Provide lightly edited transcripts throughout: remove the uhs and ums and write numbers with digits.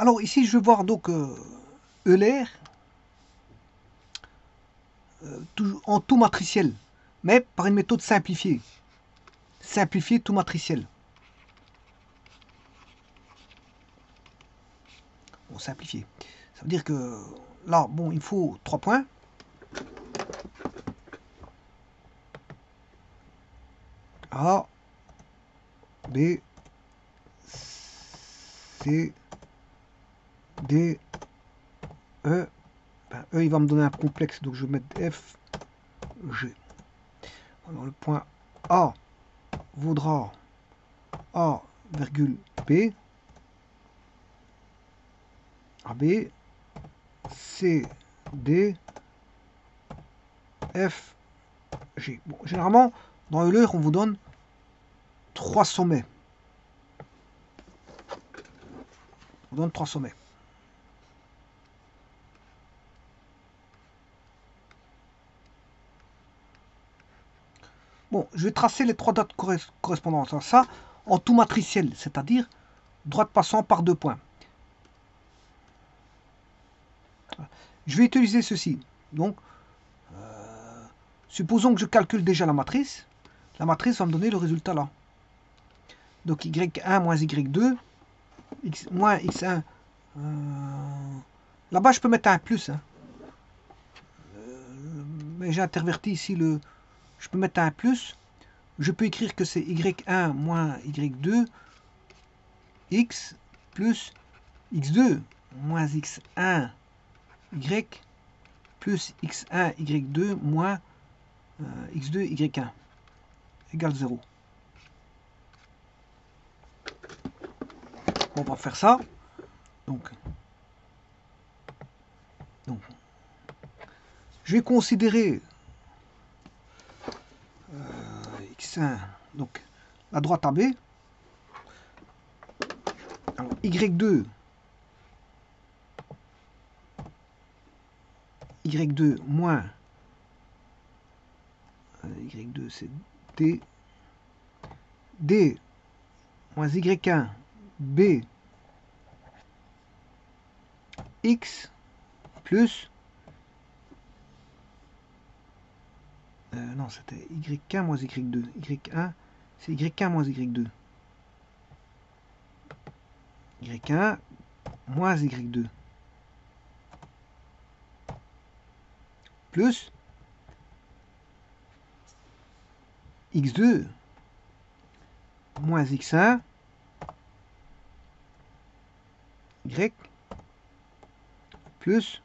Alors ici, je vais voir donc Euler en tout matriciel, mais par une méthode simplifiée. Simplifiée tout matriciel. Bon, simplifié. Ça veut dire que là, bon, il faut 3 points. A, B, C, D, E. Ben, E, il va me donner un complexe, donc je vais mettre F, G. Alors le point A vaudra A, virgule B, AB, C, D, F, G. Bon, généralement, dans Euler, on vous donne 3 sommets. On donne 3 sommets. Bon, je vais tracer les 3 dates correspondantes à ça en tout matriciel, c'est-à-dire droite passant par 2 points. Je vais utiliser ceci. Donc, supposons que je calcule déjà la matrice. La matrice va me donner le résultat là. Donc y1 moins y2, x moins x1. Là-bas, je peux mettre un plus. Hein. Mais j'ai interverti ici le... Je peux mettre un plus. Je peux écrire que c'est y1 moins y2, x plus x2 moins x1, y plus x1, y2 moins x2, y1 égale 0. On va faire ça. Donc, je vais considérer x1, donc la droite AB. Alors, y2, y2 moins y2 c'est d, d moins y1, b, x plus non, c'était y1 moins y2. Y1, c'est y1 moins y2. Y1 moins y2. Plus x2 moins x1 y plus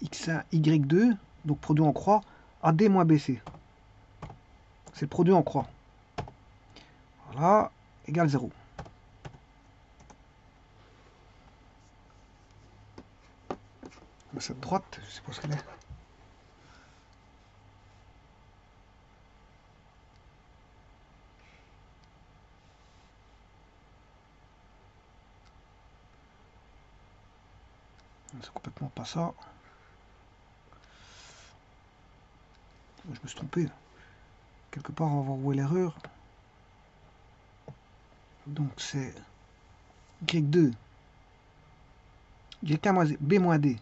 x1 y2, donc produit en croix, AD moins BC. C'est le produit en croix. Voilà, égale 0. Cette droite, je sais pas ce qu'elle est. C'est complètement pas ça. Je me suis trompé. Quelque part, on va voir où est l'erreur. Donc c'est y2, y1 moins b moins d.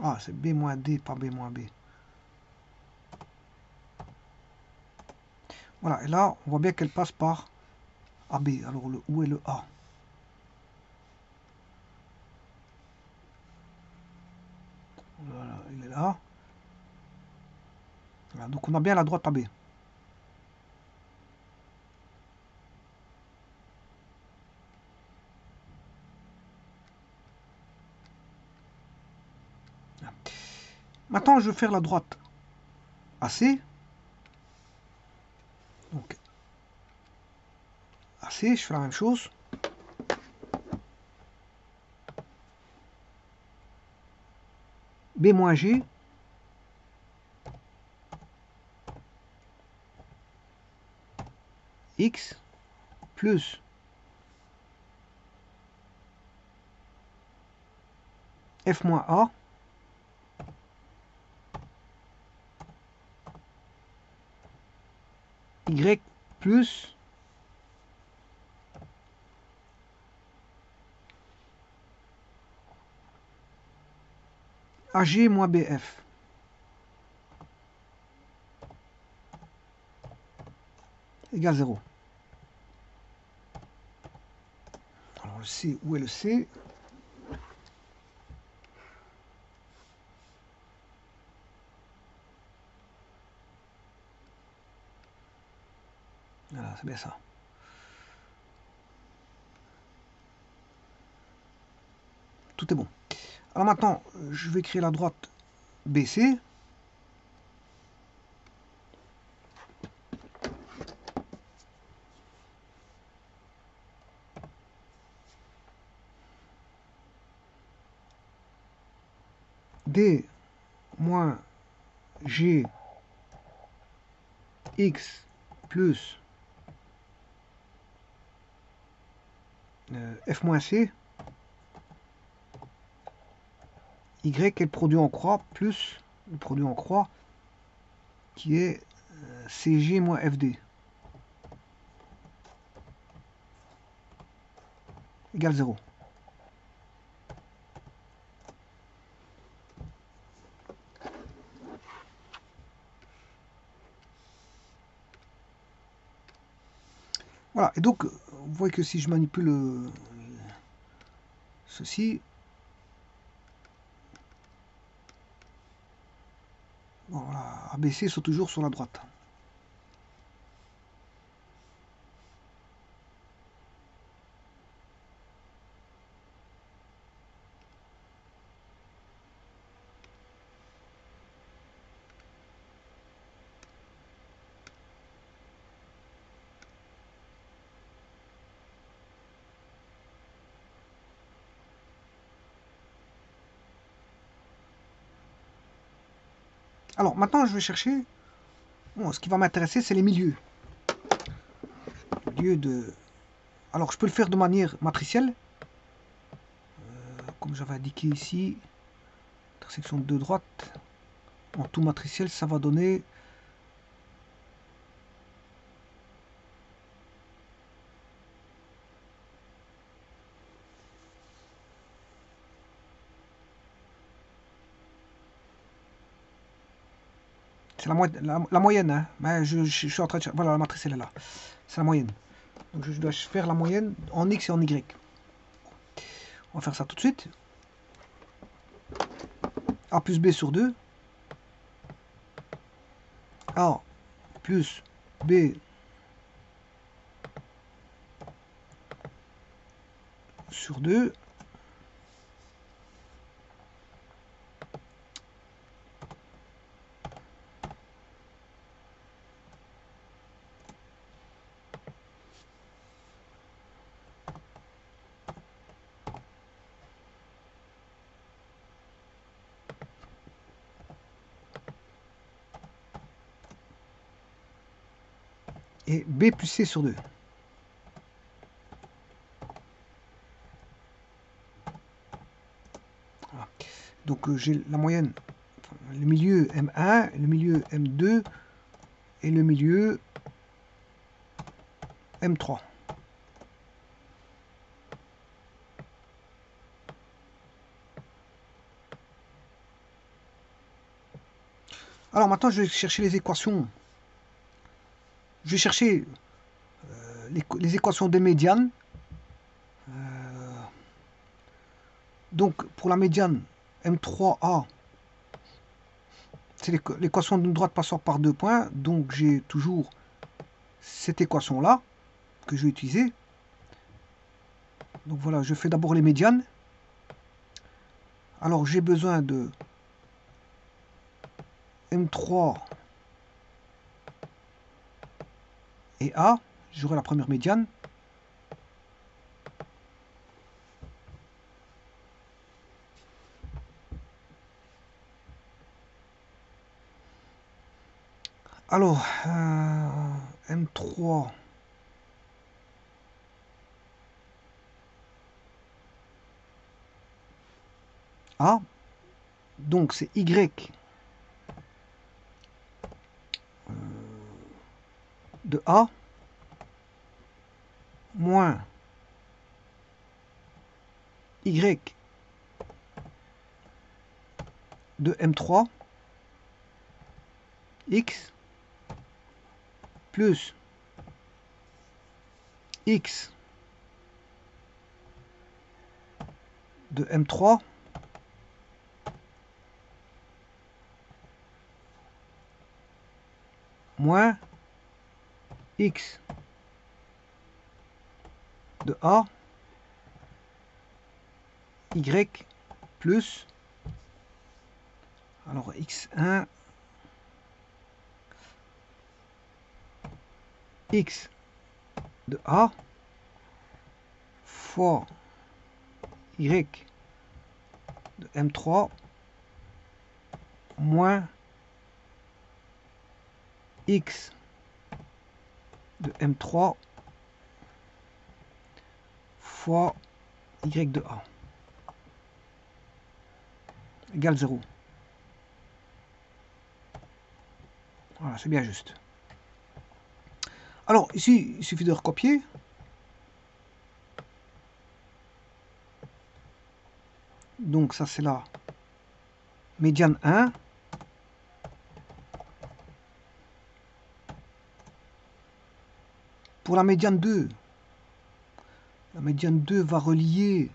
Ah, c'est b moins d, pas b moins b. Voilà, et là, on voit bien qu'elle passe par AB. Alors, où est le A? Voilà, il est là. Voilà, donc on a bien la droite AB. Maintenant, je vais faire la droite AC. Donc, AC, je fais la même chose. B moins G. X plus F moins A. Y plus AG moins BF. Égale 0. Alors le C, où est le C? Voilà, c'est bien ça. Tout est bon. Alors maintenant, je vais créer la droite BC. D moins G X plus F moins C, Y est le produit en croix plus le produit en croix qui est CG moins FD égale 0. Voilà, et donc vous voyez que si je manipule ceci, bon, voilà, ABC sont toujours sur la droite. Alors maintenant je vais chercher, bon, ce qui va m'intéresser c'est les milieux. Alors je peux le faire de manière matricielle, comme j'avais indiqué ici, intersection de deux droites, en tout matriciel ça va donner c'est la moyenne, hein. Ben, je suis en train de... Voilà, la matrice elle est là. C'est la moyenne. Donc je dois faire la moyenne en X et en Y. On va faire ça tout de suite. A plus B sur 2. A plus B sur 2. Et B plus C sur 2. Voilà. Donc j'ai la moyenne, le milieu M1, le milieu M2 et le milieu M3. Alors maintenant je vais chercher les équations. Je vais chercher les équations des médianes. Donc pour la médiane M3A, c'est l'équation d'une droite passant par deux points. Donc j'ai toujours cette équation-là que je vais utiliser. Donc voilà, je fais d'abord les médianes. Alors j'ai besoin de M3 et A. J'aurai la première médiane. Alors, M3. A. Donc c'est Y de A moins Y de M3 X plus X de M3 moins X de A Y plus, alors X1 X de A fois Y de M3 moins X de M3 fois Y de A égale 0. Voilà, c'est bien juste. Alors ici, il suffit de recopier. Donc ça c'est la médiane 1. Pour la médiane 2 va relier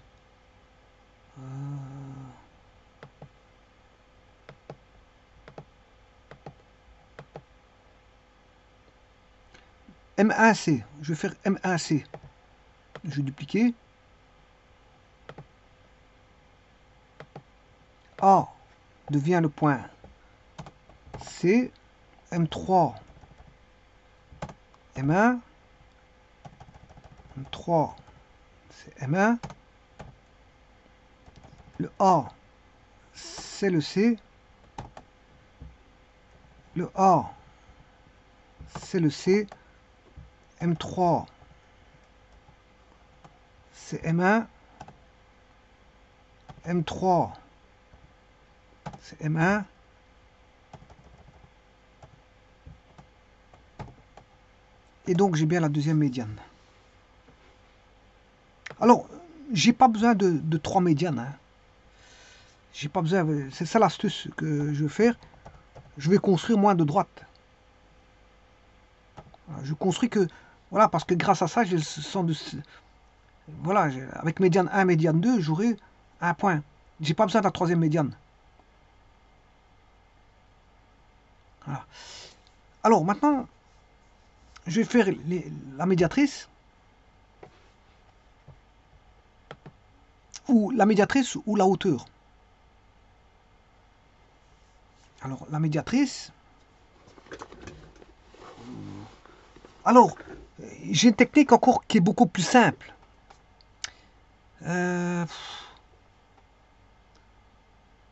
M1C. Je vais faire M1C. Je vais dupliquer. A devient le point C. M3 M1. M3 c'est M1. Le A c'est le C. Le A c'est le C. M3 c'est M1. M3 c'est M1. Et donc j'ai bien la deuxième médiane. Alors, j'ai pas besoin de 3 médianes. Hein. J'ai pas besoin. C'est ça l'astuce que je vais faire. Je vais construire moins de droite. Je construis que. Voilà, parce que grâce à ça, j'ai le sens de. Voilà, avec médiane 1, médiane 2, j'aurai un point. J'ai pas besoin de la troisième médiane. Voilà. Alors maintenant, je vais faire la médiatrice. Ou la médiatrice ou la hauteur. Alors, la médiatrice. Alors, j'ai une technique encore qui est beaucoup plus simple.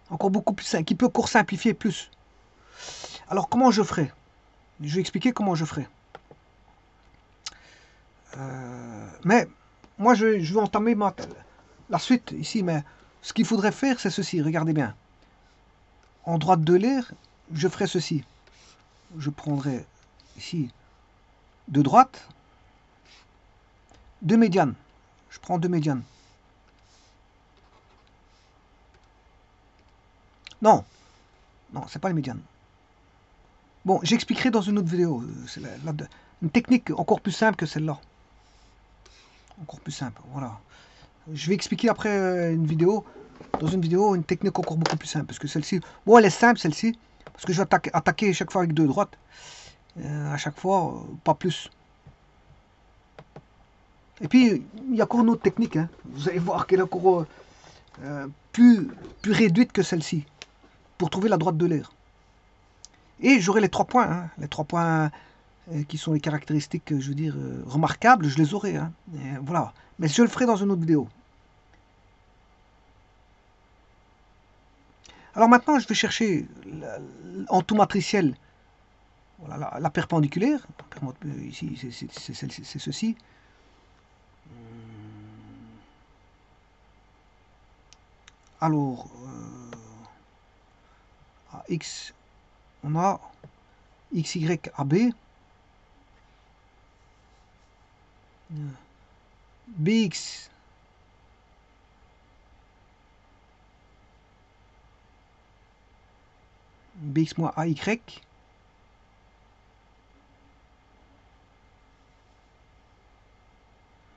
Encore beaucoup plus simple, qui peut encore simplifier plus. Alors, comment je ferai? Je vais expliquer comment je ferai. Mais, moi, je vais entamer la suite ici, mais ce qu'il faudrait faire, c'est ceci. Regardez bien. En droite de l'air, je ferai ceci. Je prendrai ici de droite, 2 médianes. Je prends 2 médianes. Non, non, c'est pas les médianes. Bon, j'expliquerai dans une autre vidéo. C'est une technique encore plus simple que celle-là. Encore plus simple, voilà. Je vais expliquer après une vidéo, dans une vidéo, une technique encore beaucoup plus simple. Parce que celle-ci, bon, elle est simple celle-ci. Parce que je vais attaquer chaque fois avec 2 droites. À chaque fois, pas plus. Et puis, il y a encore une autre technique. Hein. Vous allez voir qu'elle est encore plus réduite que celle-ci. Pour trouver la droite de l'air. Et j'aurai les 3 points. Hein. Les 3 points qui sont les caractéristiques, je veux dire, remarquables, je les aurai. Hein. Voilà. Mais je le ferai dans une autre vidéo. Alors maintenant, je vais chercher en tout matriciel voilà, la perpendiculaire. Ici, c'est ceci. Alors, à X, on a XY AB. bx moins ay.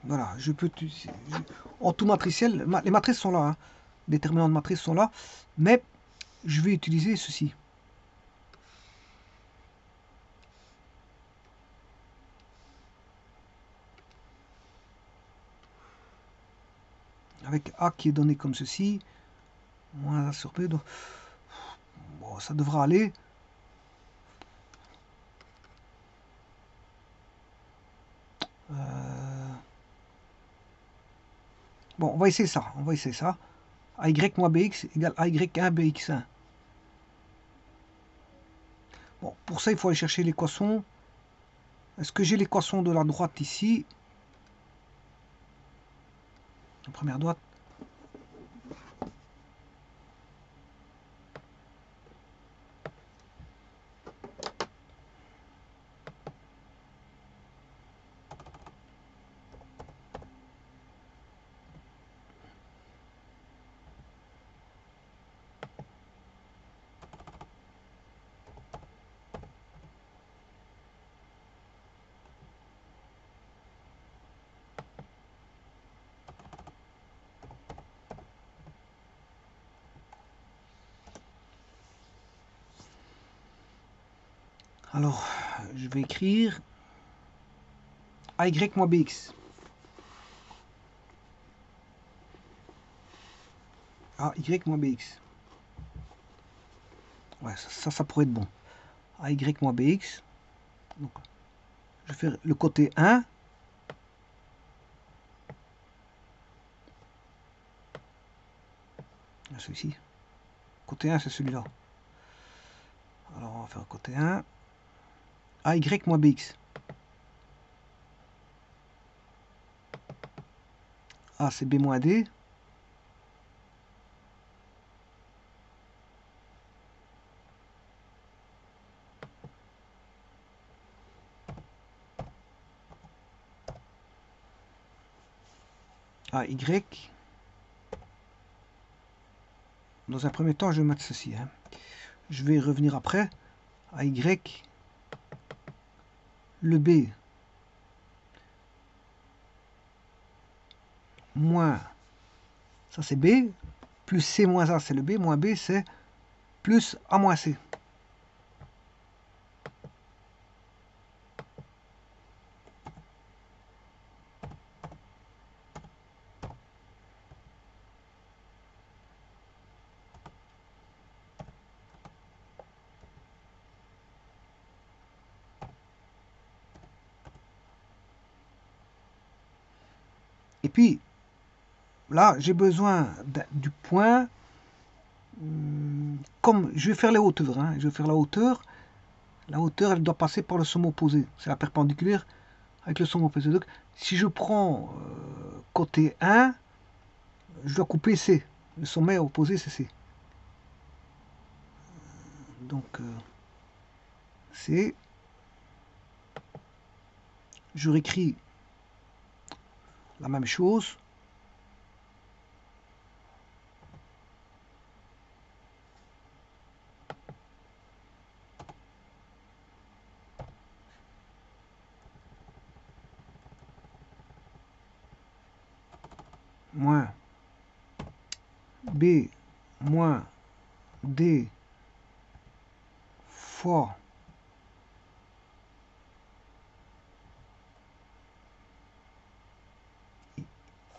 Voilà, je peux... En tout matriciel, les matrices sont là, hein. Les déterminants de matrice sont là, mais je vais utiliser ceci. Avec A qui est donné comme ceci, moins A sur B, donc bon, ça devra aller. Bon, on va essayer ça, AY moins BX égale AY1 BX1. Bon, pour ça, il faut aller chercher l'équation. Est-ce que j'ai l'équation de la droite ici? La première droite. Alors, je vais écrire AY moins BX. AY moins BX. Ouais, ça pourrait être bon. AY moins BX. Donc, je vais faire le côté 1. Celui-ci. Côté 1, c'est celui-là. Alors, on va faire côté 1. AY moins BX. A, c'est B moins D. AY. Dans un premier temps, je vais mettre ceci. Hein. Je vais revenir après. AY. Le B. Moins. Ça, c'est B. Plus C moins A, c'est le B. Moins B, c'est plus A moins C. Et puis, là, j'ai besoin du point. Comme je vais faire les hauteurs, hein, je vais faire la hauteur, elle doit passer par le somme opposé. C'est la perpendiculaire avec le somme opposé. Donc, si je prends côté 1, je dois couper C. Le sommet opposé, c'est C. Donc, C. Je réécris la même chose. Moins B moins D fois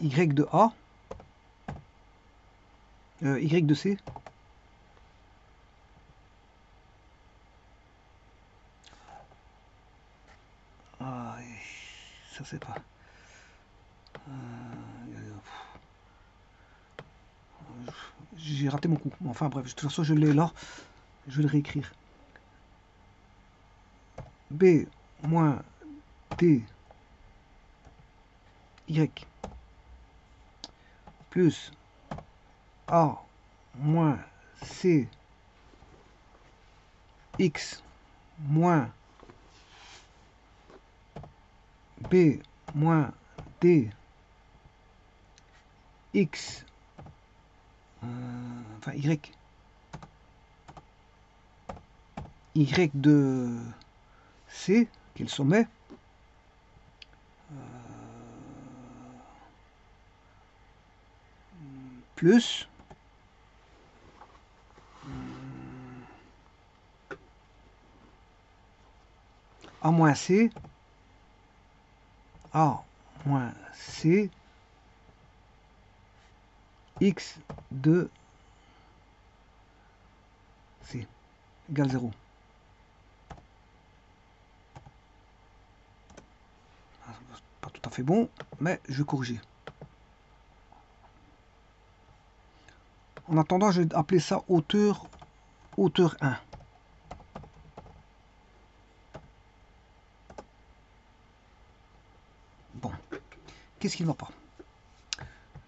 Y de A, Y de C. Ah, ça c'est pas. J'ai raté mon coup. Enfin bref, de toute façon je l'ai là. Je vais le réécrire. B moins D Y plus A moins C X moins B moins d x, enfin y de c, qui est le sommet, plus a moins c, a moins c, x de c égale 0. Pas tout à fait bon, mais je vais corriger. En attendant, je vais appeler ça hauteur 1. Bon, qu'est-ce qui ne va pas?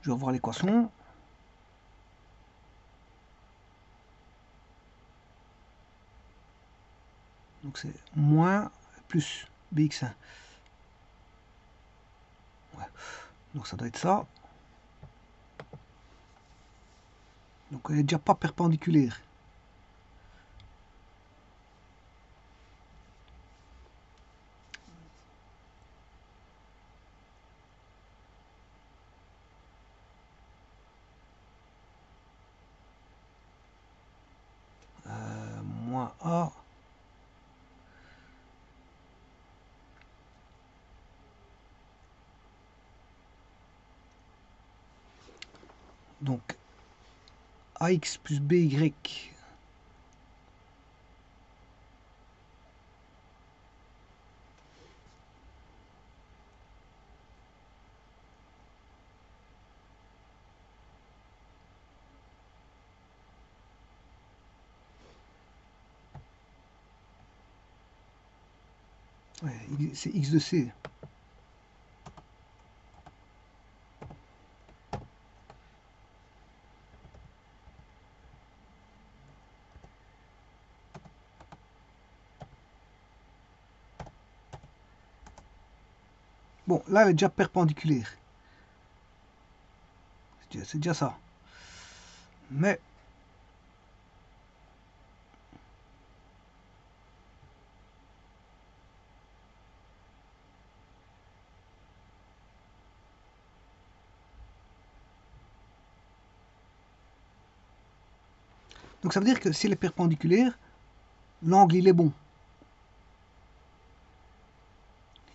Je vais voir l'équation. Donc c'est moins plus bx1. Ouais. Donc ça doit être ça. Donc elle n'est déjà pas perpendiculaire. Moins A. Donc AX plus BY. Ouais, c'est X de C. Bon, là, elle est déjà perpendiculaire. C'est déjà ça. Mais donc ça veut dire que si elle est perpendiculaire, l'angle il est bon.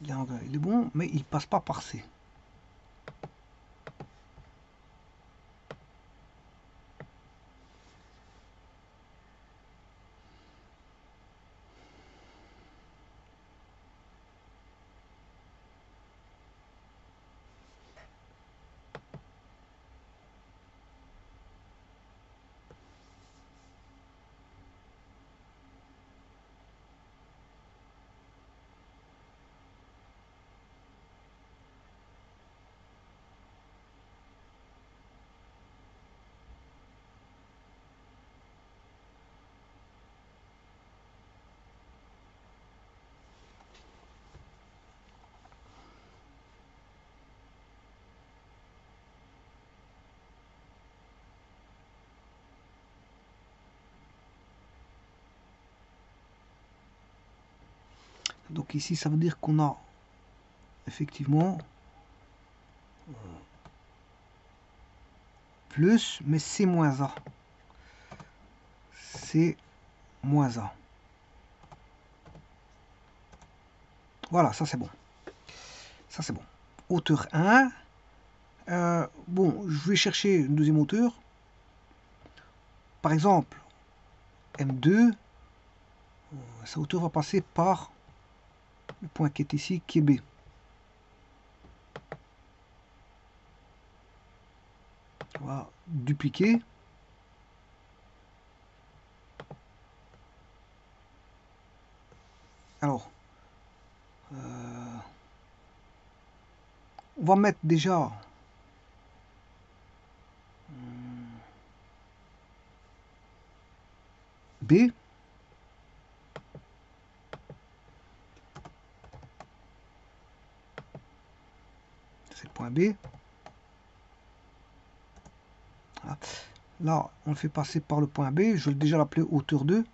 L'angle il est bon, mais il passe pas par C. Donc ici, ça veut dire qu'on a effectivement plus, mais C moins A. C moins A. Voilà, ça c'est bon. Ça c'est bon. Hauteur 1. Bon, je vais chercher une deuxième hauteur. Par exemple, M2, sa hauteur va passer par le point qui est ici, qui est B. On va dupliquer. Alors, on va mettre déjà B. c'est le point B. Voilà. Là, on le fait passer par le point B. Je vais déjà l'appeler hauteur 2.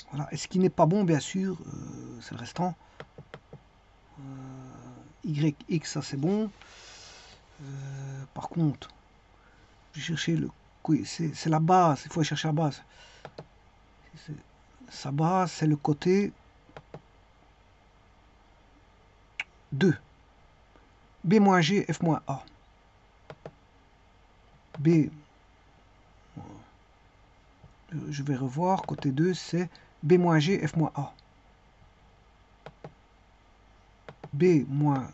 Voilà. Et ce qui n'est pas bon, bien sûr, c'est le restant. Y, X, ça c'est bon. Par contre, je vais chercher le... Oui, c'est la base, il faut aller chercher la base. Sa base, c'est le côté 2. B-G, F-A. B, je vais revoir, côté 2, c'est B-G, F-A. B-G,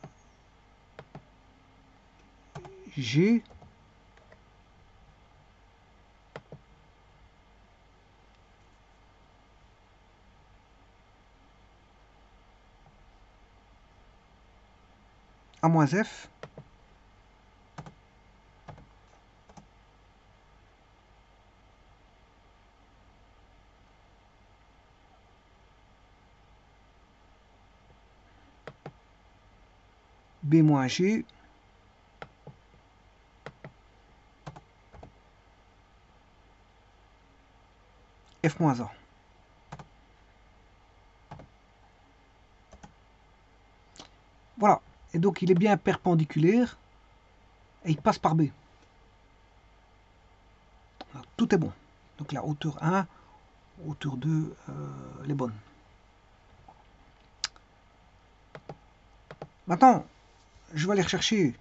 A moins F, B-G, F moins A. Voilà. Et donc, il est bien perpendiculaire et il passe par B. Alors, tout est bon. Donc, la hauteur 1, hauteur 2, elle est bonne. Maintenant, je vais aller rechercher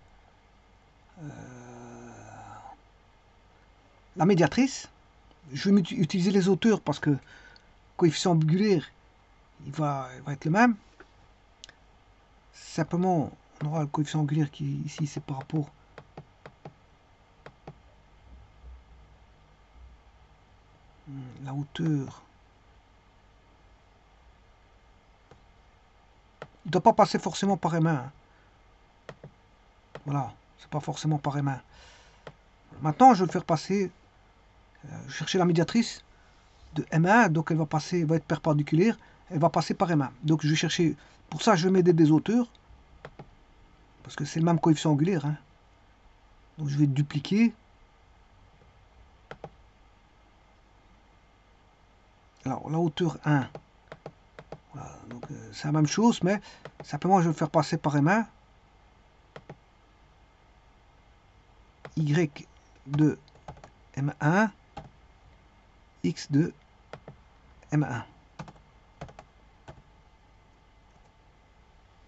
la médiatrice. Je vais utiliser les hauteurs parce que le coefficient angulaire, il va être le même. Simplement, on aura le coefficient angulaire qui, ici, c'est par rapport la hauteur. Il ne doit pas passer forcément par M1. Voilà, c'est pas forcément par M1. Maintenant, je vais le faire passer, chercher la médiatrice de M1, donc elle va passer, va être perpendiculaire, elle va passer par M1. Donc je vais chercher, pour ça je vais m'aider des hauteurs, parce que c'est le même coefficient angulaire. Hein. Donc je vais dupliquer. Alors la hauteur 1, voilà, donc c'est la même chose, mais simplement je vais le faire passer par M1. Y de M1, X de M1.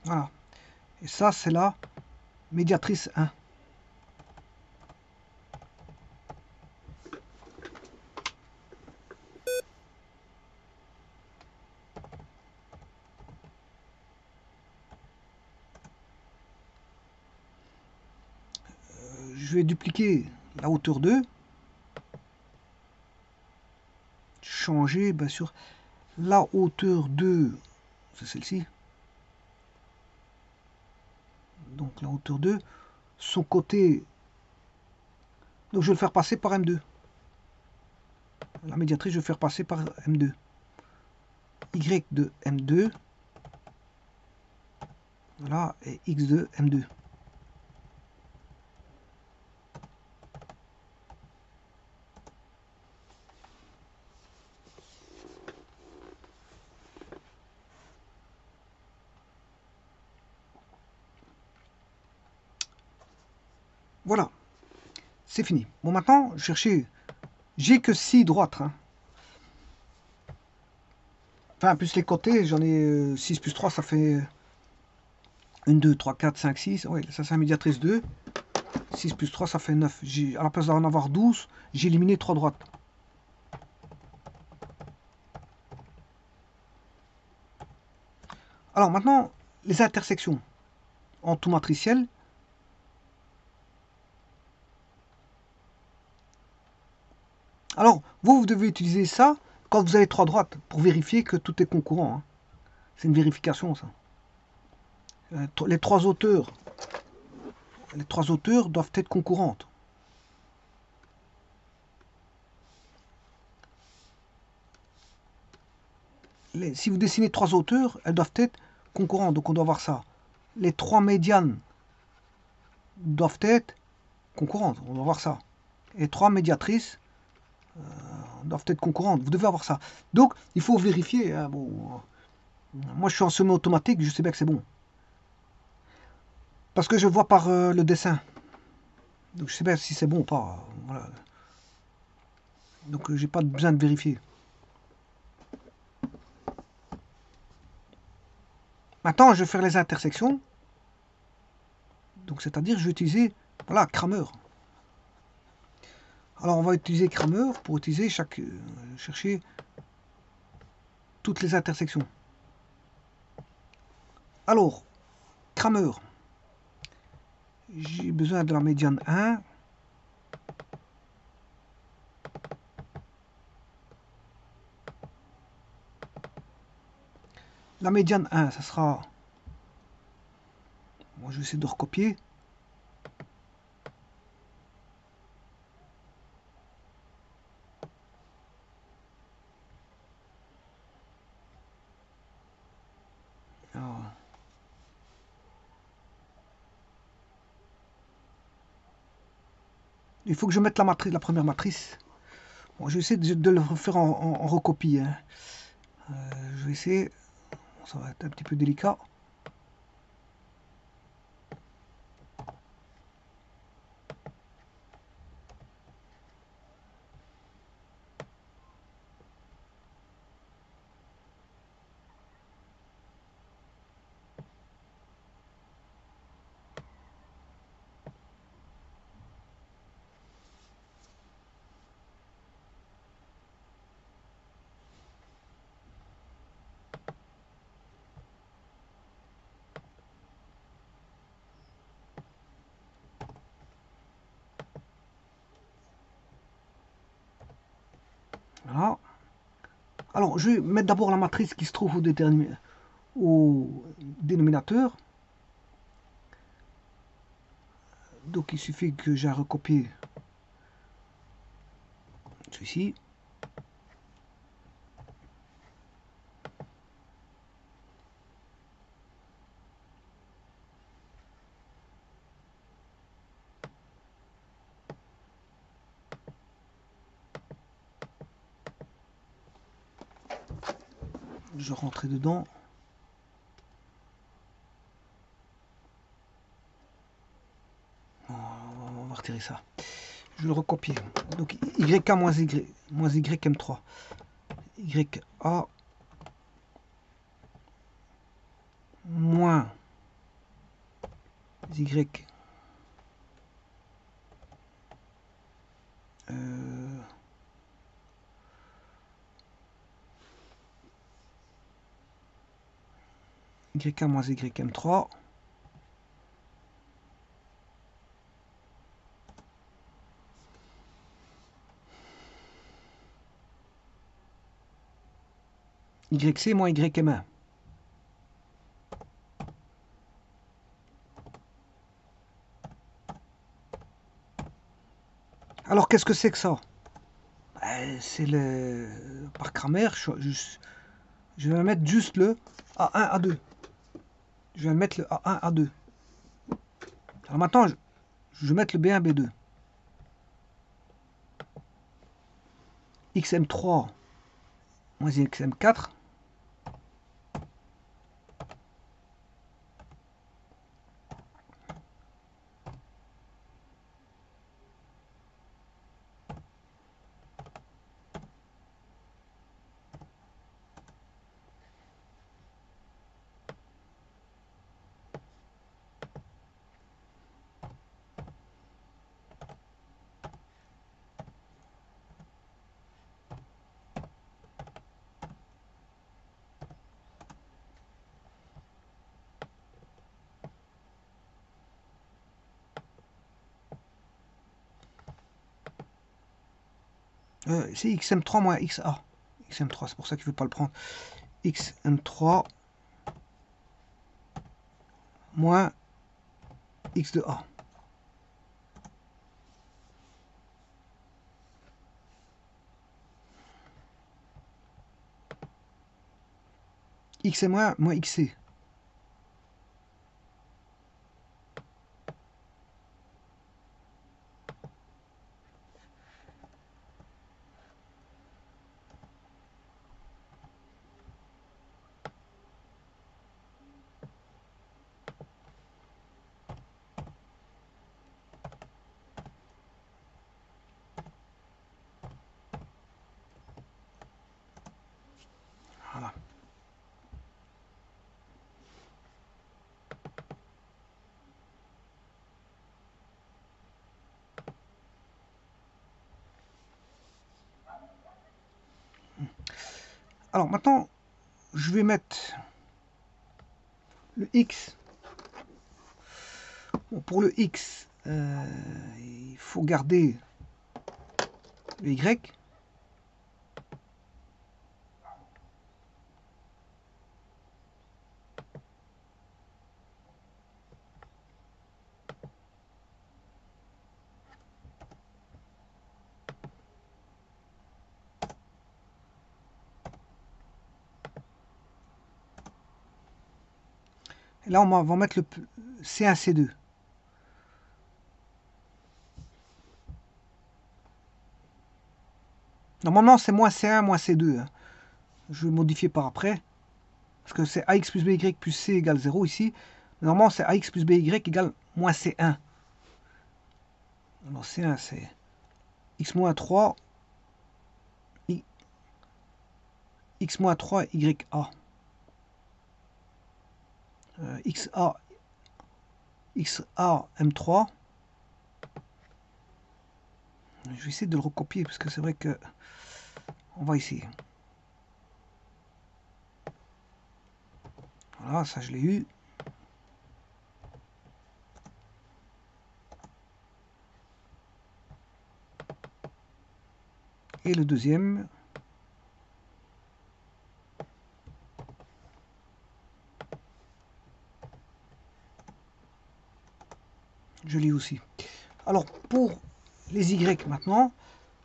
Voilà. Et ça, c'est la médiatrice 1. Je vais dupliquer la hauteur 2. Changer, bien sûr. La hauteur 2, c'est celle-ci. Donc la hauteur 2. Son côté... Donc je vais le faire passer par M2. La médiatrice, je vais le faire passer par M2. Y de M2. Voilà, et X de M2. Voilà, c'est fini. Bon, maintenant, chercher. J'ai que 6 droites. Hein. Enfin, plus les côtés, j'en ai 6 plus 3, ça fait 1, 2, 3, 4, 5, 6. Oui, ça c'est la médiatrice 2. 6 plus 3, ça fait 9. À la place d'en avoir 12, j'ai éliminé 3 droites. Alors maintenant, les intersections en tout matriciel. Alors, vous devez utiliser ça quand vous avez 3 droites pour vérifier que tout est concurrent. Hein. C'est une vérification, ça. Les trois auteurs doivent être concurrentes. si vous dessinez 3 hauteurs, elles doivent être concurrentes. Donc on doit voir ça. Les 3 médianes doivent être concurrentes. On doit voir ça. Et 3 médiatrices doivent être concurrentes. Vous devez avoir ça. Donc il faut vérifier. Hein, bon, moi je suis en semi-automatique, je sais bien que c'est bon. Parce que je vois par le dessin. Donc je sais bien si c'est bon ou pas. Voilà. Donc j'ai pas besoin de vérifier. Maintenant, je vais faire les intersections. Donc, c'est-à-dire, je vais utiliser, voilà, Kramer. Alors, on va utiliser Kramer pour utiliser chercher toutes les intersections. Alors, Kramer. J'ai besoin de la médiane 1. La médiane 1, ça sera... Moi, je vais essayer de recopier. Alors, il faut que je mette la matrice, la première matrice. Bon, je vais essayer de le faire en recopie. Hein. Je vais essayer. Ça va être un petit peu délicat. Voilà. Alors, je vais mettre d'abord la matrice qui se trouve au dénominateur. Donc, il suffit que j'ai recopié celui-ci. Je rentrais dedans. On va retirer ça. Je vais le recopier. Donc YK moins Y M3. YA moins Y YK moins Y M3. YC moins YM1. Alors qu'est-ce que c'est que ça? C'est le... Par Kramer, je vais mettre juste le A1, A2. Je vais mettre le A1, A2. Alors maintenant, je vais mettre le B1, B2. XM3 moins XM4. C'est XM3 moins XA. XM3, c'est pour ça qu'il ne veut pas le prendre. XM3 moins X de A. x est moins xc. Voilà. Alors maintenant, je vais mettre le x. Bon, pour le x, il faut garder le y. Et là, on va mettre le C1, C2. Normalement, c'est moins C1, moins C2. Hein. Je vais modifier par après. Parce que c'est AX plus BY plus C égale 0 ici. Normalement, c'est AX plus BY égale moins C1. Alors, C1, c'est X moins 3. X moins 3 YA. XA M3. Je vais essayer de le recopier parce que c'est vrai que on va essayer. Voilà, ça je l'ai eu. Et le deuxième. Je l'ai aussi. Alors pour les Y maintenant,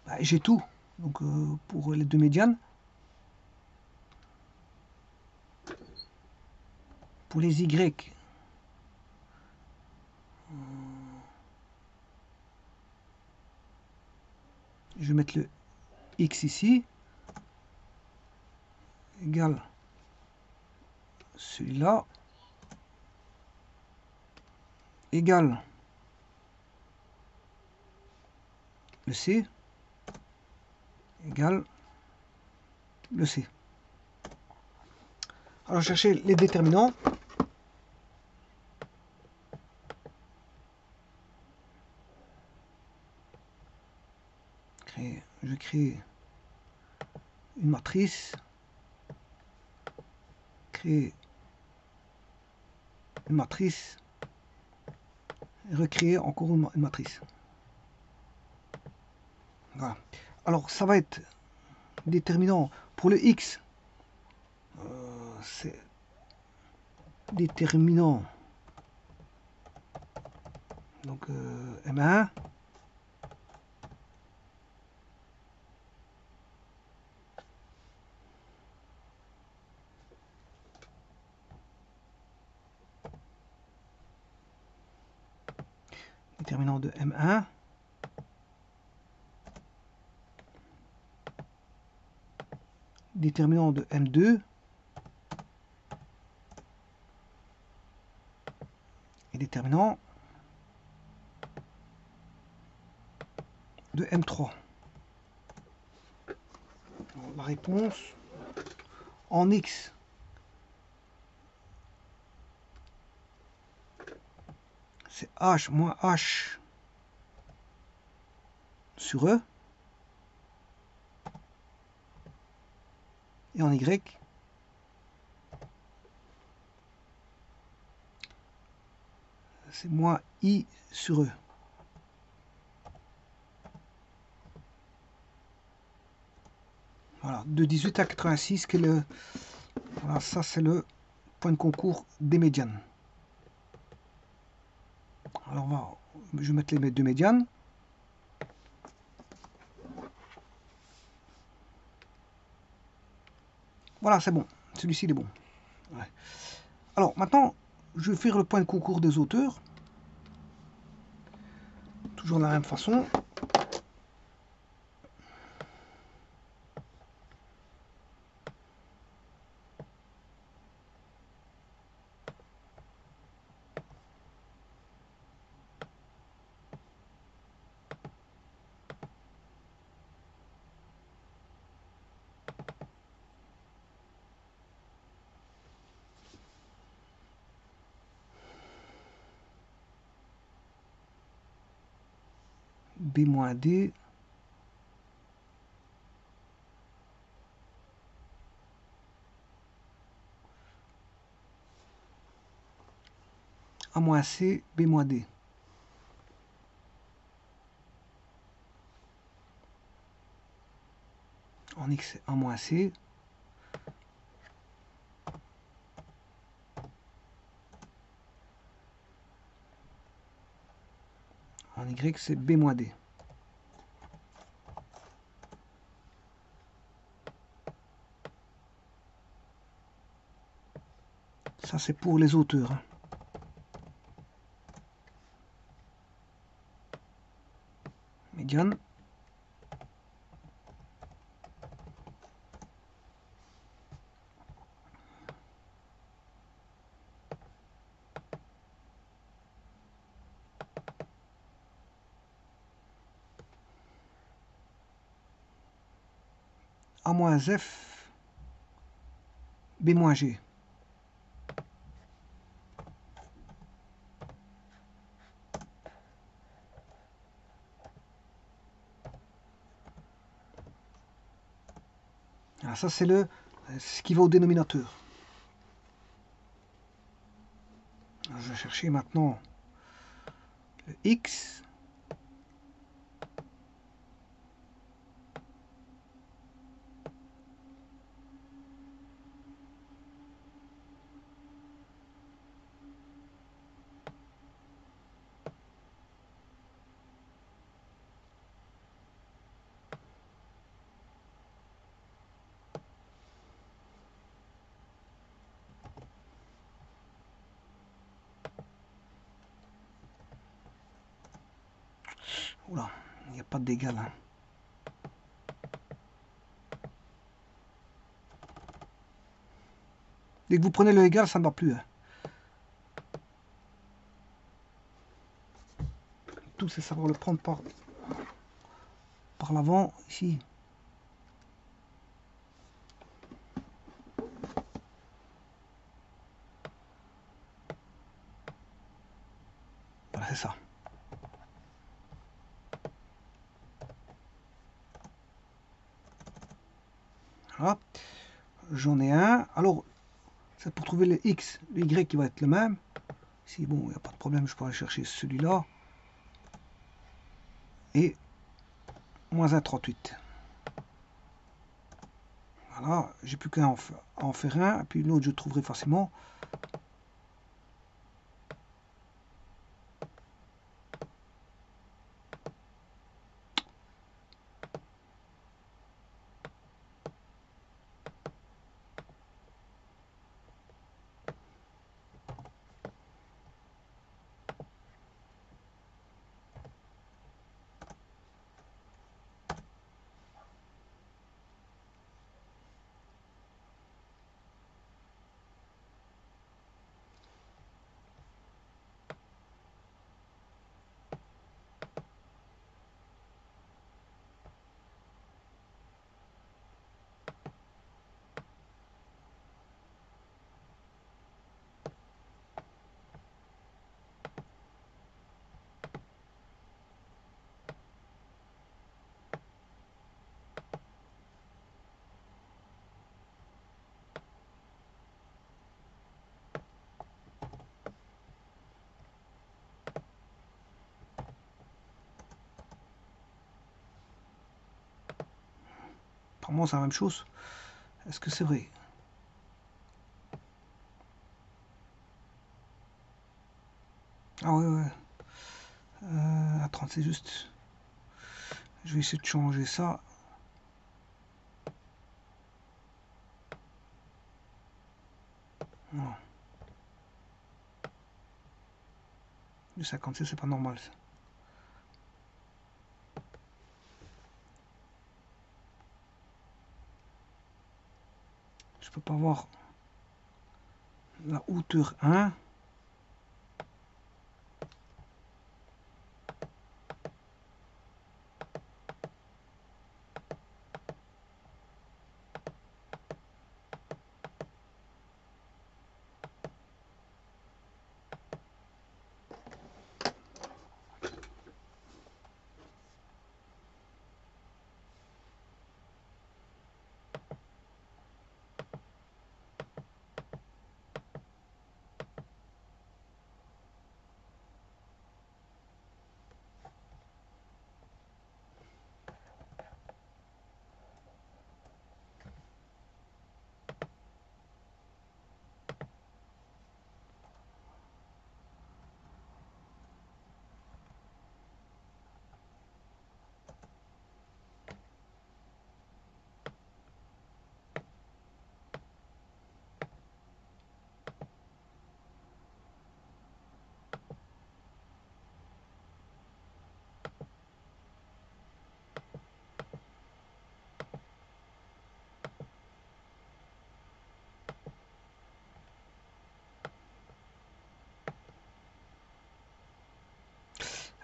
bah, j'ai tout. Donc pour les deux médianes. Pour les Y, je vais mettre le X ici, égal celui-là, égal le C, égal le C. Alors chercher les déterminants. Je crée une matrice, créer une matrice, et recréer encore une matrice. Voilà. Alors ça va être déterminant pour le X, c'est déterminant donc M1 déterminant de M1 déterminant de M2 et déterminant de M3. La réponse en X c'est H moins H sur E et en Y c'est moins I sur E. Voilà, de 18 à 86, voilà, ça c'est le point de concours des médianes. Alors je vais mettre les deux médianes. Voilà, c'est bon. Celui-ci il est bon. Ouais. Alors maintenant, je vais faire le point de concours des auteurs. Toujours de la même façon. B-D. A-C, B-D. En X, A-C. En Y, c'est B-D. Ça, c'est pour les auteurs. Hein. Médiane. A-F, B-G. Alors ça, c'est ce qui va au dénominateur. Alors, je vais chercher maintenant le X. Oula, il n'y a pas d'égal. Hein. Dès que vous prenez le égal, ça ne va plus. Hein. Tout, c'est savoir le prendre par l'avant, ici. Voilà, c'est ça. Voilà. J'en ai un. Alors, c'est pour trouver le X, le Y qui va être le même. Ici, bon, il n'y a pas de problème, je pourrais chercher celui-là. Et moins 1,38. Voilà, j'ai plus qu'à en faire un, et puis l'autre je trouverai facilement. Apparemment c'est la même chose. Est-ce que c'est vrai? Ah ouais, ouais. Attends, c'est juste... Je vais essayer de changer ça. Plus 56, c'est pas normal ça. Je peux pas voir la hauteur 1.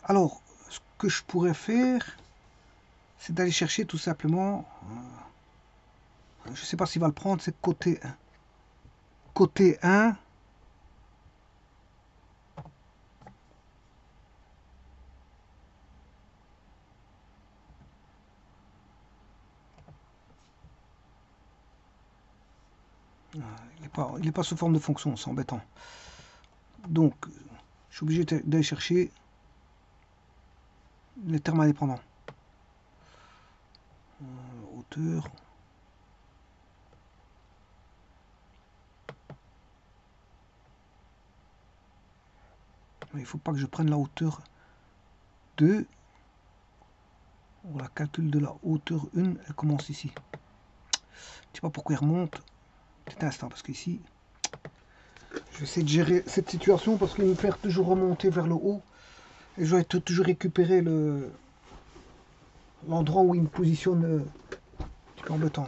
Alors, ce que je pourrais faire, c'est d'aller chercher tout simplement, je ne sais pas s'il va le prendre, c'est côté 1. Côté 1, il n'est pas sous forme de fonction, c'est embêtant. Donc, je suis obligé d'aller chercher les termes indépendants. Hauteur. Il ne faut pas que je prenne la hauteur 2. Pour la calcul de la hauteur 1, elle commence ici. Je ne sais pas pourquoi il remonte. Petit instant, parce qu'ici, je vais essayer de gérer cette situation parce qu'il me fait toujours remonter vers le haut. Et je dois toujours récupérer l'endroit où il me positionne. Un peu embêtant.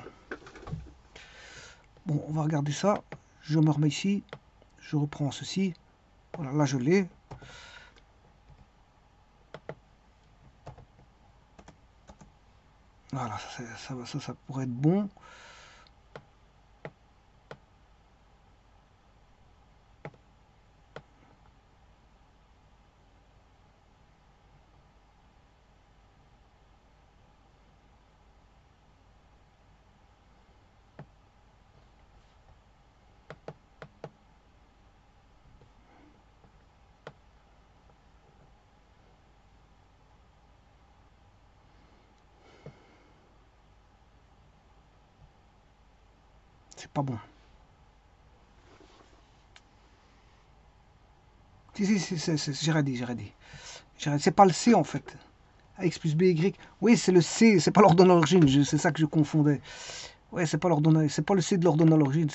Bon, on va regarder ça. Je me remets ici. Je reprends ceci. Voilà, là je l'ai. Voilà, ça pourrait être bon. C'est pas bon. Si, j'ai dit. C'est pas le C en fait. X plus B, Y. Oui, c'est le C, c'est pas l'ordonnée d'origine. C'est ça que je confondais. Ouais, c'est pas l'ordonnée, c'est pas le C de l'ordonnée d'origine.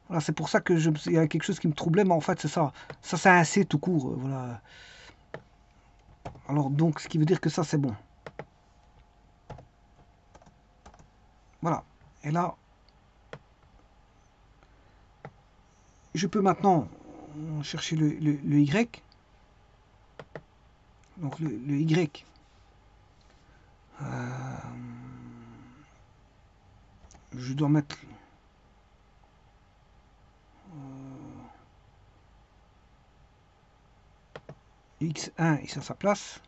Voilà, c'est pour ça que il y a quelque chose qui me troublait, mais en fait, c'est ça. Ça, c'est un C tout court. Voilà. Alors, donc, ce qui veut dire que ça, c'est bon. Voilà. Et là, je peux maintenant chercher le Y. Donc, le Y. Je dois mettre X1 ici à sa place.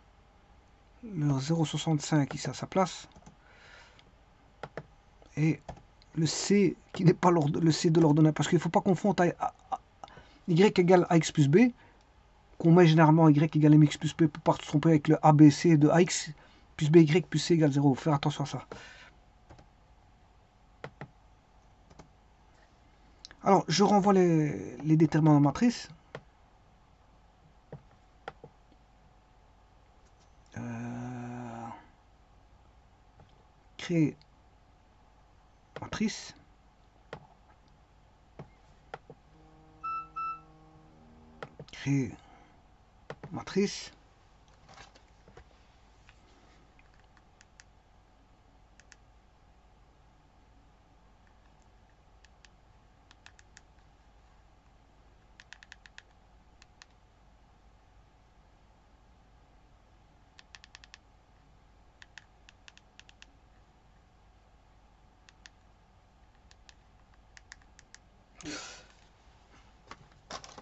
Le 0,65 ici à sa place. Et le C qui n'est pas le C de l'ordonnée. Parce qu'il ne faut pas confondre Y égale AX plus B. Qu'on met généralement Y égale MX plus B pour ne pas se tromper avec le ABC de AX plus BY plus C égale 0. Faut faire attention à ça. Alors, je renvoie les déterminants de matrice. Créer matrice. Créer matrice.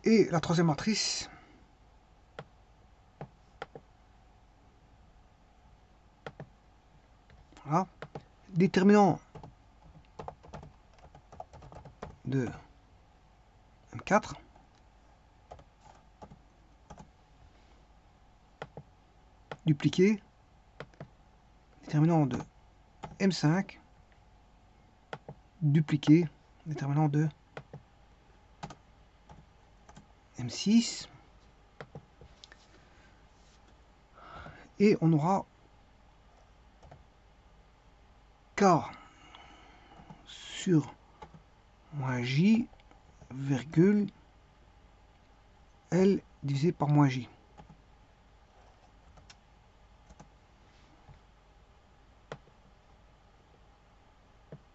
Et la troisième matrice, voilà, déterminant de M4, dupliqué, déterminant de M5, dupliqué, déterminant de M6, et on aura K sur moins J, virgule, L divisé par moins J.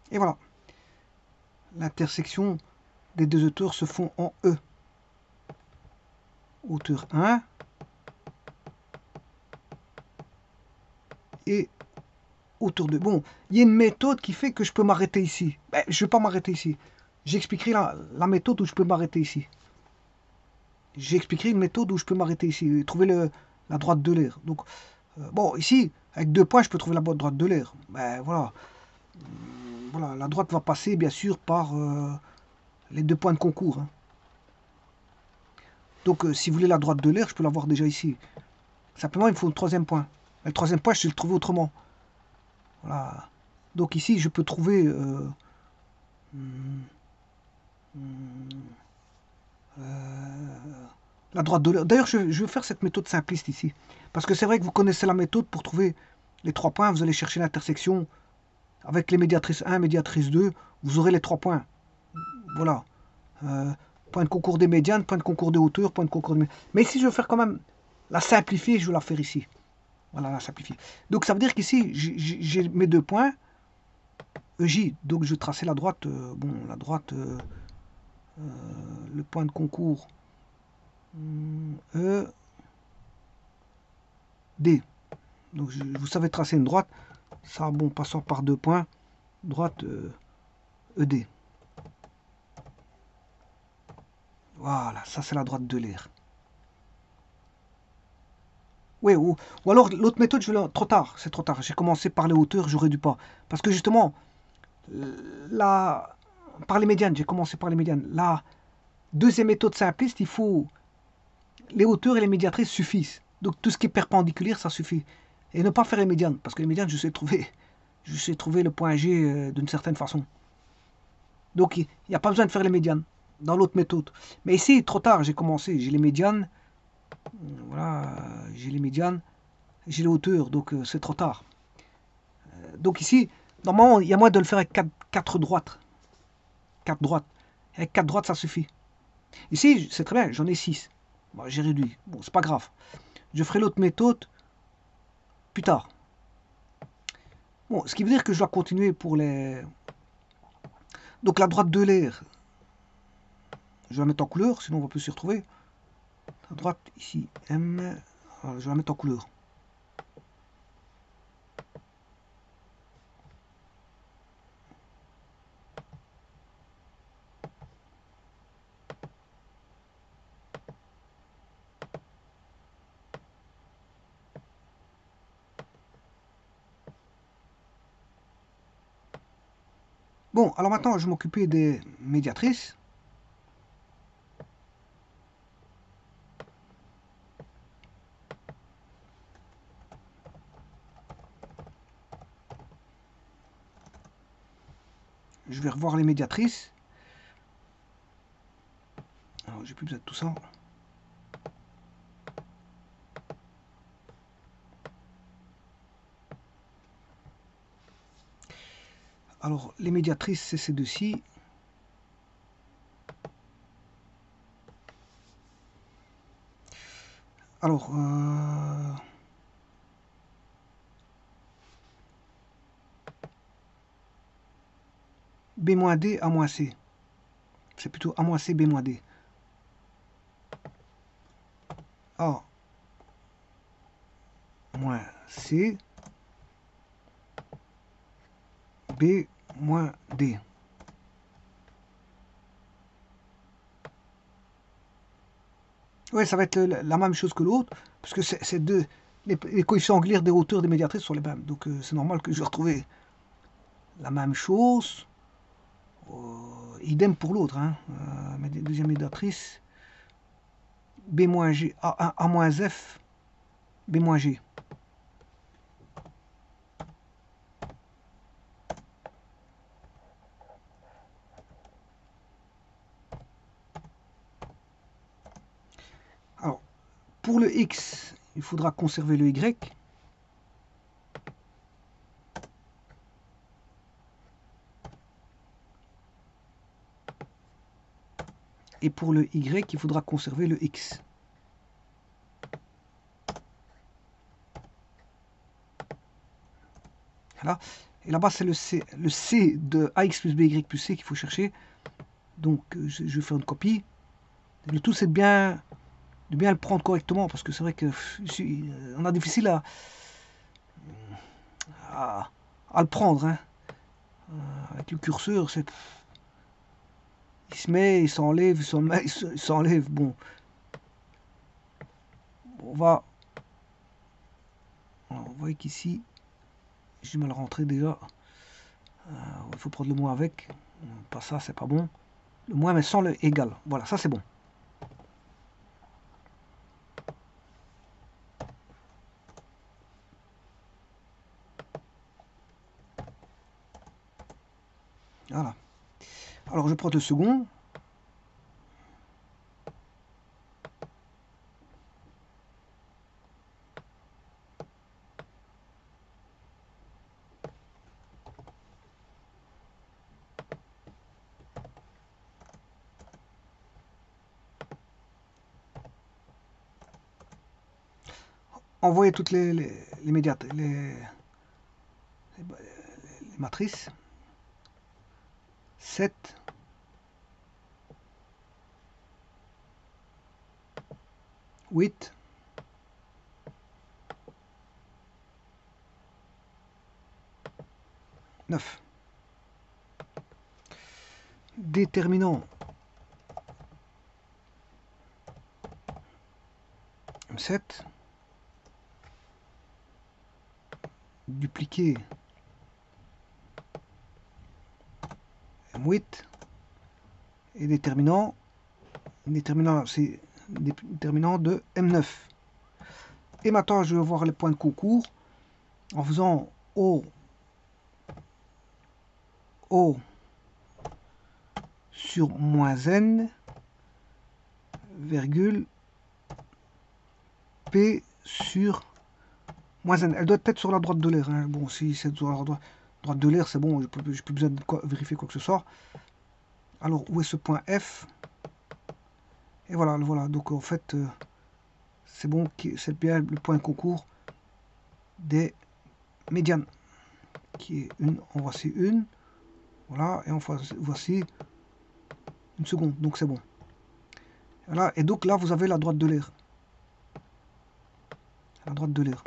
Et voilà. L'intersection des deux hauteurs se font en E. Hauteur 1 et hauteur 2. Bon, il y a une méthode qui fait que je peux m'arrêter ici. Ben, je ne vais pas m'arrêter ici. J'expliquerai la méthode où je peux m'arrêter ici. J'expliquerai une méthode où je peux m'arrêter ici. Trouver la droite de l'air. Donc, bon, ici, avec 2 points, je peux trouver la droite de l'air. Ben voilà. Voilà, la droite va passer, bien sûr, par les 2 points de concours. Hein. Donc, si vous voulez la droite de l'air, je peux l'avoir déjà ici. Simplement, il me faut le troisième point. Le troisième point, je vais le trouver autrement. Voilà. Donc ici, je peux trouver la droite de l'air. D'ailleurs, je vais faire cette méthode simpliste ici. Parce que c'est vrai que vous connaissez la méthode pour trouver les 3 points. Vous allez chercher l'intersection avec les médiatrices 1, médiatrice 2. Vous aurez les 3 points. Voilà. Point de concours des médianes, point de concours des hauteurs, point de concours des... Mais ici, je vais faire quand même la simplifier. Je vais la faire ici. Voilà, la simplifier. Donc, ça veut dire qu'ici, j'ai mes 2 points. EJ. Donc, je vais tracer la droite. Bon, la droite... le point de concours E, D. Donc vous savez tracer une droite, ça bon, passant par 2 points, droite ED. Voilà, ça c'est la droite de l'air. Oui, ou alors l'autre méthode, je vais trop tard, c'est trop tard. J'ai commencé par les hauteurs, j'aurais dû pas. Parce que justement, par les médianes, j'ai commencé par les médianes. La deuxième méthode simpliste, il faut les hauteurs et les médiatrices suffisent. Donc tout ce qui est perpendiculaire, ça suffit. Et ne pas faire les médianes, parce que les médianes, je sais trouver le point G d'une certaine façon. Donc il n'y a pas besoin de faire les médianes dans l'autre méthode. Mais ici, trop tard, j'ai commencé, j'ai les médianes, voilà, j'ai les médianes, j'ai les hauteurs, donc c'est trop tard. Donc ici, normalement, il y a moyen de le faire avec 4 droites. 4 droites. Avec 4 droites, ça suffit. Ici, c'est très bien, j'en ai 6. Bon, j'ai réduit. Bon, c'est pas grave. Je ferai l'autre méthode plus tard. Bon, ce qui veut dire que je dois continuer pour les... Donc la droite de l'air, je vais la mettre en couleur, sinon on va plus s'y retrouver. La droite, ici, M, voilà, je vais la mettre en couleur. Bon, alors maintenant, je vais m'occuper des médiatrices. Je vais revoir les médiatrices. Alors, j'ai plus besoin de tout ça. Alors, les médiatrices, c'est ces deux-ci. Alors, B-D, A-C. C'est plutôt A-C, B-D. A moins C, B moins D. Oui, ça va être la même chose que l'autre, parce que c'est deux. Les coefficients angulaires des hauteurs des médiatrices sont les mêmes. Donc c'est normal que je vais retrouver la même chose. Idem pour l'autre. Hein. Deuxième médiatrice. B-G, A-F, B-G. Alors, pour le X, il faudra conserver le Y. Et pour le Y, il faudra conserver le X. Voilà. Et là-bas, c'est le C de AX plus BY plus C qu'il faut chercher. Donc, je vais faire une copie. Le tout, c'est de bien le prendre correctement, parce que c'est vrai que on a difficile à le prendre. Hein. Avec le curseur, il se met, il s'enlève, il se met, il s'enlève. Bon, on va... Alors, vous voyez qu'ici, j'ai mal rentré déjà. Il faut prendre le moins avec. Pas ça, c'est pas bon. Le moins, mais sans le égal. Voilà, ça c'est bon. Voilà. Alors, je prends le second. Envoyer toutes les matrices. 7. 8. 9. Déterminant M7. Dupliquer M8. Et déterminant c'est déterminant de M9. Et maintenant, je vais voir les points de concours en faisant O sur moins N, virgule, P sur moins N. Elle doit être sur la droite de l'air. Hein. Bon, si c'est sur la droite de l'air, c'est bon, je n'ai plus besoin de vérifier quoi que ce soit. Alors, où est ce point F? Et voilà, donc en fait, c'est bon, c'est bien le point de concours des médianes. Qui est une, en voici une. Voilà, et en voici une seconde, donc c'est bon. Voilà, et donc là, vous avez la droite de l'air. La droite de l'air.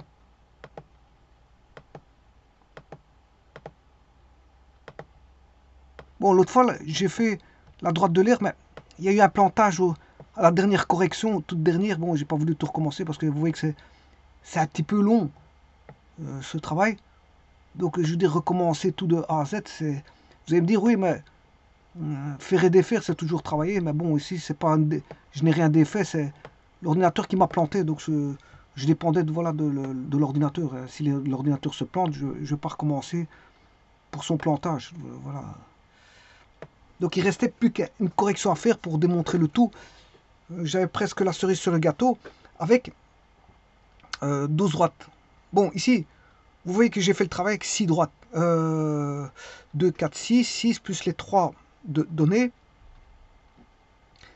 Bon, l'autre fois, j'ai fait la droite de l'air, mais il y a eu un plantage à la dernière correction, toute dernière. Bon, j'ai pas voulu tout recommencer parce que vous voyez que c'est un petit peu long, ce travail. Donc, je veux dire, recommencer tout de A à Z, vous allez me dire, oui, mais faire et défaire, c'est toujours travailler. Mais bon, ici, c'est pas je n'ai rien défait, c'est l'ordinateur qui m'a planté. Donc, je dépendais de l'ordinateur. Si l'ordinateur se plante, je ne vais pas recommencer pour son plantage. Voilà. Donc il restait plus qu'une correction à faire pour démontrer le tout. J'avais presque la cerise sur le gâteau avec 12 droites. Bon, ici, vous voyez que j'ai fait le travail avec 6 droites. 2, 4, 6 plus les 3 données.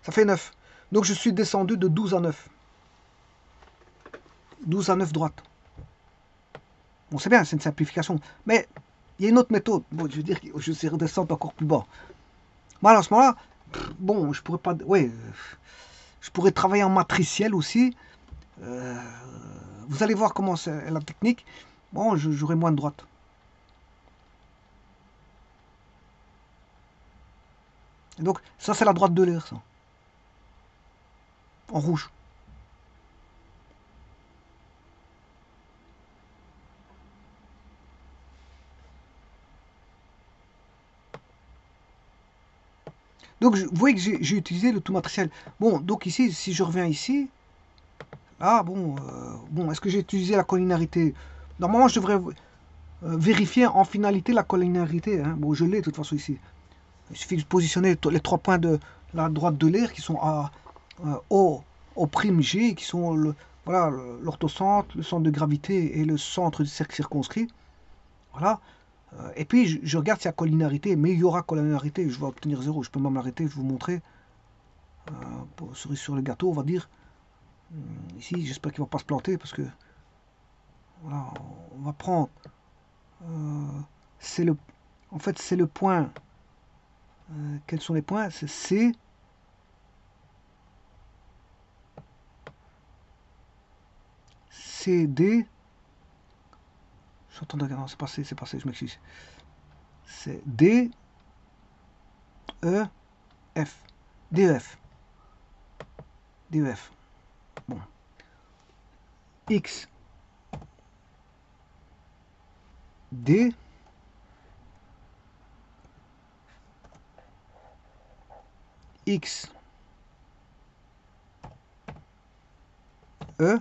Ça fait 9. Donc je suis descendu de 12 à 9. 12 à 9 droite. Bon, c'est bien, c'est une simplification. Mais il y a une autre méthode. Bon, je veux dire, je sais redescendre encore plus bas. Moi, à ce moment-là, bon, je pourrais pas. Ouais, je pourrais travailler en matriciel aussi. Vous allez voir comment c'est la technique. Bon, j'aurai moins de droite. Et donc, ça, c'est la droite de l'air, ça. En rouge. Donc, vous voyez que j'ai utilisé le tout matriciel. Bon, donc ici, si je reviens ici, ah bon, bon, est-ce que j'ai utilisé la collinarité? Normalement, je devrais vérifier en finalité la collinarité. Hein. Bon, je l'ai de toute façon ici. Il suffit de positionner les 3 points de la droite de l'air qui sont à O, prime G, qui sont voilà, l'orthocentre, le centre de gravité et le centre du cercle circonscrit. Voilà. Et puis je regarde s'il y a collinarité, mais il y aura collinarité, je vais obtenir 0. Je peux même l'arrêter, je vais vous montrer. Cerise sur le gâteau, on va dire. Ici, j'espère qu'il ne va pas se planter parce que voilà, on va prendre. C'est le, en fait, c'est le point. Quels sont les points? C'est C, C, D. Je suis en train de regarder, c'est passé, je m'excuse. C'est D, E, F. D, E, F. D, E, F. Bon. X, D, X, E,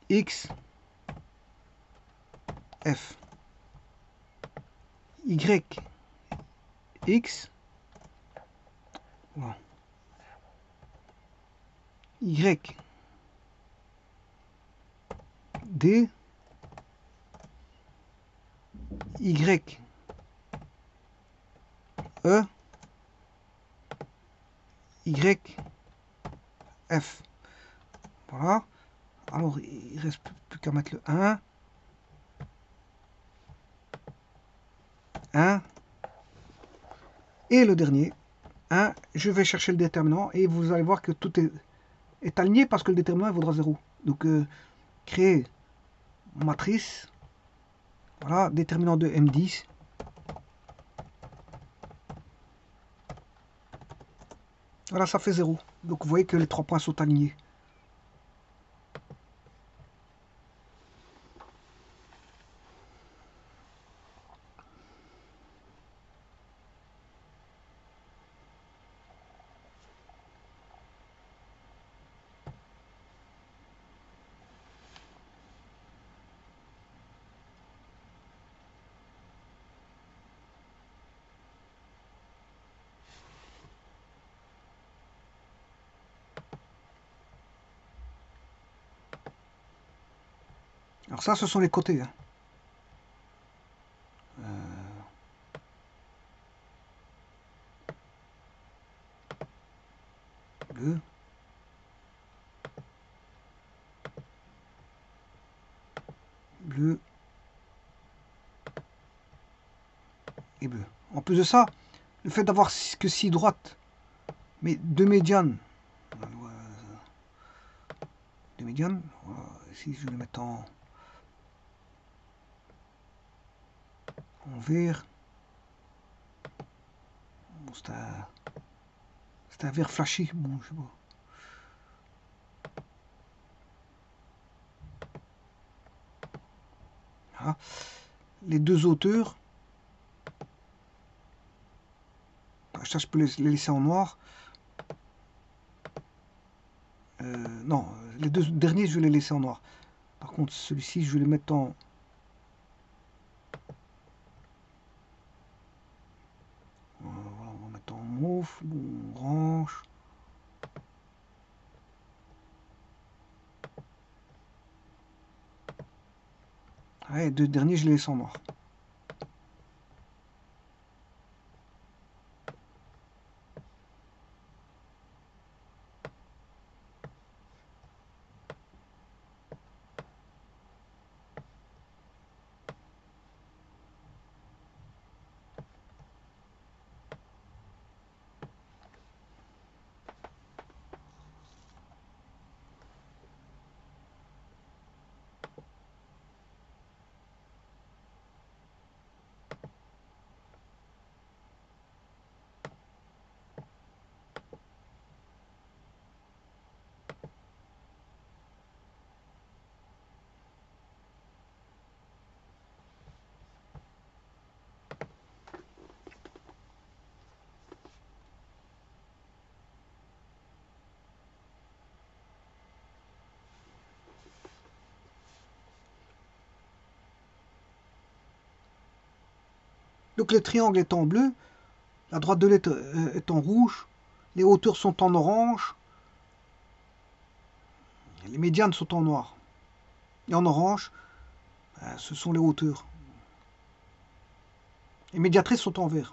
X, F. Y, X, voilà. Y, D, Y, E, Y, F. Voilà. Alors, il ne reste plus qu'à mettre le 1. 1. Et le dernier, 1. Je vais chercher le déterminant et vous allez voir que tout est aligné parce que le déterminant il vaudra 0. Donc, créer matrice. Voilà, déterminant de M10. Voilà, ça fait 0. Donc, vous voyez que les 3 points sont alignés. Alors ça, ce sont les côtés. Hein. Bleu. Bleu. Et bleu. En plus de ça, le fait d'avoir que 6 droites, mais 2 médianes. Deux médianes. Voilà. Ici, je vais le mettre en vert. Bon, c'est un vert flashy. Bon, je sais pas. Voilà. Les deux hauteurs. Ça, je peux les laisser en noir. Non, les deux derniers, je vais les laisser en noir. Par contre, celui-ci, je vais le mettre en... Voilà, on va mettre en mauve, orange. Ouais, les deux derniers, je les laisse en noir. Donc le triangle est en bleu, la droite de lettre est en rouge, les hauteurs sont en orange, les médianes sont en noir. Et en orange, ce sont les hauteurs. Les médiatrices sont en vert.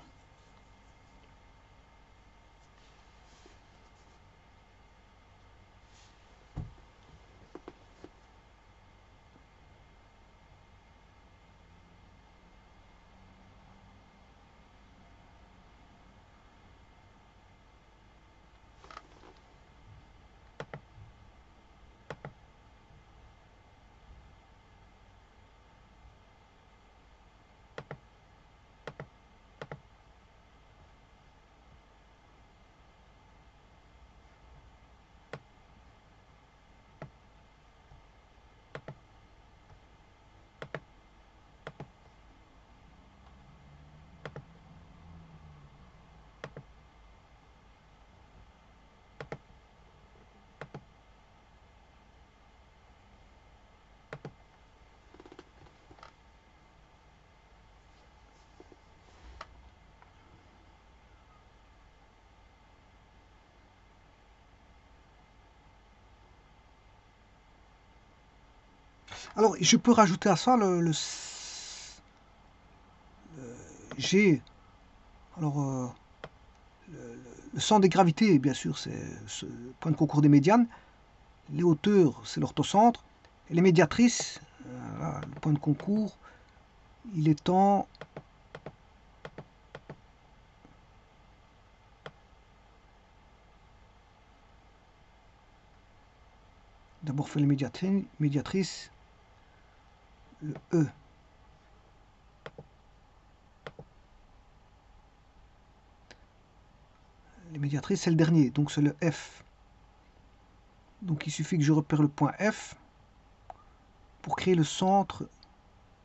Alors, je peux rajouter à ça G. Alors, le centre des gravités, bien sûr, c'est ce point de concours des médianes. Les hauteurs, c'est l'orthocentre. Et les médiatrices, voilà, le point de concours, il est en... D'abord, fait les médiatrices, le E. Les médiatrices, c'est le dernier, donc c'est le F. Donc il suffit que je repère le point F pour créer le centre.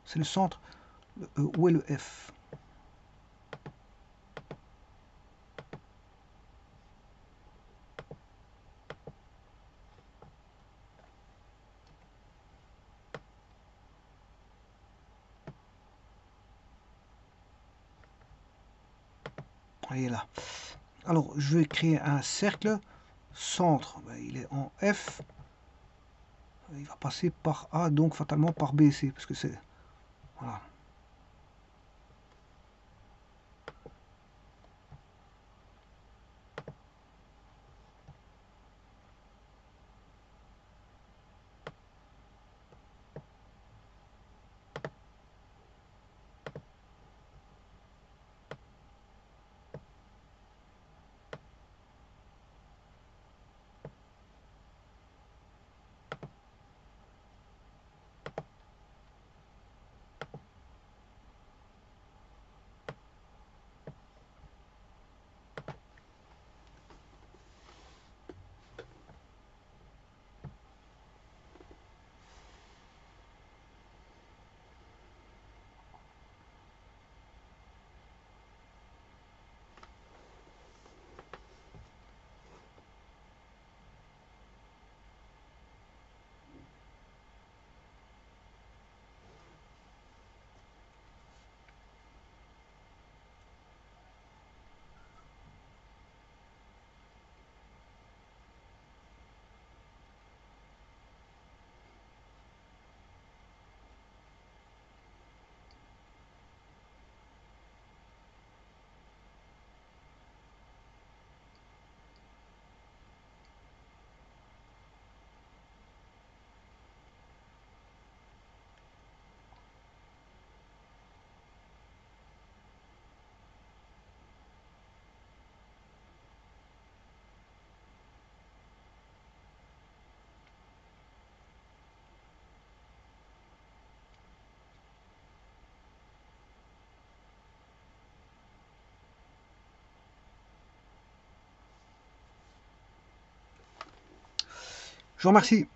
C'est le centre. Le E. Où est le F? Il est là. Alors, je vais créer un cercle. Centre, il est en F. Il va passer par A, donc fatalement par B, C, parce que c'est... Voilà. Je vous remercie.